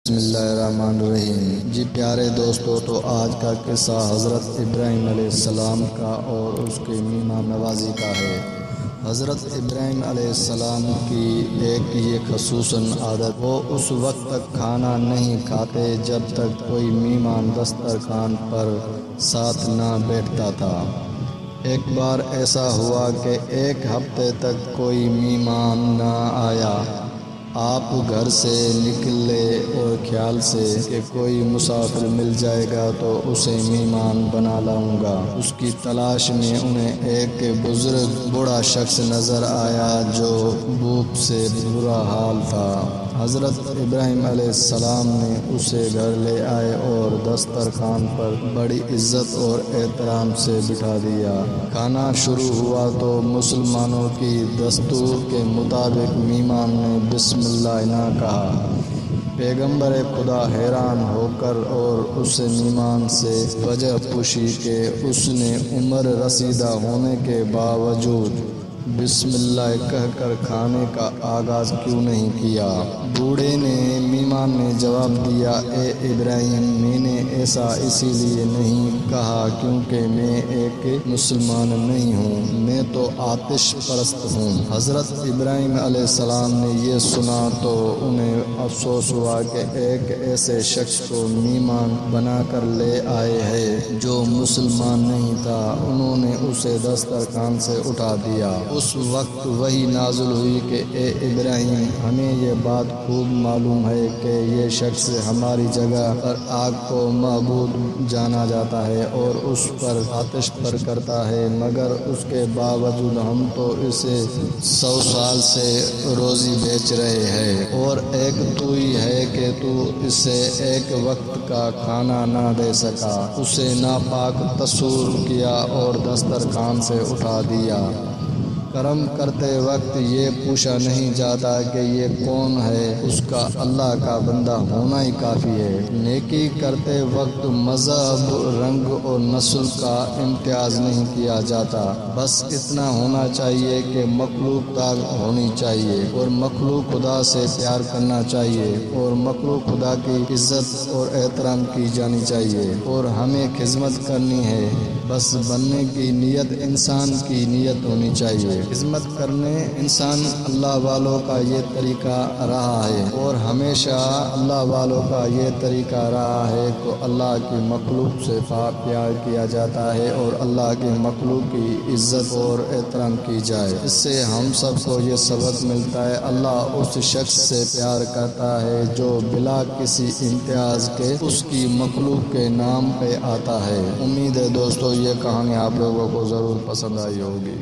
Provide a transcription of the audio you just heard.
بسم اللہ الرحمن الرحیم۔ جی پیارے دوستو، تو آج کا قصہ حضرت ابراہیم علیہ السلام کا اور اس کے مہمان نوازی کا ہے۔ حضرت ابراہیم علیہ السلام کی ایک یہ خصوصاً عادت، وہ اس وقت تک کھانا نہیں کھاتے جب تک کوئی مہمان دسترخوان پر ساتھ نہ بیٹھتا تھا۔ ایک بار ایسا ہوا کہ ایک ہفتے تک کوئی مہمان نہ آیا۔ آپ گھر سے نکلے اور خیال سے کہ کوئی مسافر مل جائے گا تو اسے مہمان بنا لاؤں گا۔ اس کی تلاش میں انہیں ایک بزرگ بوڑھا شخص نظر آیا جو بھوک سے برا حال تھا۔ حضرت ابراہیم علیہ السلام نے اسے گھر لے آئے اور دسترخوان پر بڑی عزت اور احترام سے بٹھا دیا۔ کھانا شروع ہوا تو مسلمانوں کی دستور کے مطابق مہمان نے بسم اللہ نہ کہا۔ پیغمبر خدا حیران ہو کر اور اس مہمان سے وجہ پوچھی کہ اس نے عمر رسیدہ ہونے کے باوجود بسم اللہ کہہ کر کھانے کا آغاز کیوں نہیں کیا؟ بوڑھے نے مہمان نے جواب دیا، اے ابراہیم، میں نے ایسا اسی لیے نہیں کہا کیونکہ میں ایک مسلمان نہیں ہوں، میں تو آتش پرست ہوں۔ حضرت ابراہیم علیہ السلام نے یہ سنا تو انہیں افسوس ہوا کہ ایک ایسے شخص کو مہمان بنا کر لے آئے ہیں جو مسلمان نہیں تھا۔ انہوں نے اسے دسترخوان سے اٹھا دیا۔ اس وقت وحی نازل ہوئی کہ اے ابراہیم، ہمیں یہ بات خوب معلوم ہے کہ یہ شخص ہماری جگہ پر آگ کو معبود جانا جاتا ہے اور اس پر آتش پر کرتا ہے، مگر اس کے باوجود ہم تو اسے 100 سال سے روزی بیچ رہے ہیں، اور ایک تو ہی ہے کہ تو اسے ایک وقت کا کھانا نہ دے سکا۔ اسے ناپاک تصور کیا اور دسترخوان سے اٹھا دیا۔ کرم کرتے وقت یہ پوچھا نہیں جاتا کہ یہ کون ہے، اس کا اللہ کا بندہ ہونا ہی کافی ہے۔ نیکی کرتے وقت مذہب، رنگ اور نسل کا امتیاز نہیں کیا جاتا، بس اتنا ہونا چاہیے کہ مخلوق تاب ہونی چاہیے اور مخلوق خدا سے پیار کرنا چاہیے اور مخلوق خدا کی عزت اور احترام کی جانی چاہیے، اور ہمیں خدمت کرنی ہے، بس بننے کی نیت انسان کی نیت ہونی چاہیے۔ خدمت کرنے انسان اللہ والوں کا یہ طریقہ رہا ہے، اور ہمیشہ اللہ والوں کا یہ طریقہ رہا ہے تو اللہ کی مخلوق سے پیار کیا جاتا ہے اور اللہ کی مخلوق کی عزت اور احترام کی جائے۔ اس سے ہم سب کو یہ سبق ملتا ہے، اللہ اس شخص سے پیار کرتا ہے جو بلا کسی امتیاز کے اس کی مخلوق کے نام پہ آتا ہے۔ امید ہے دوستو یہ کہانی آپ لوگوں کو ضرور پسند آئی ہوگی۔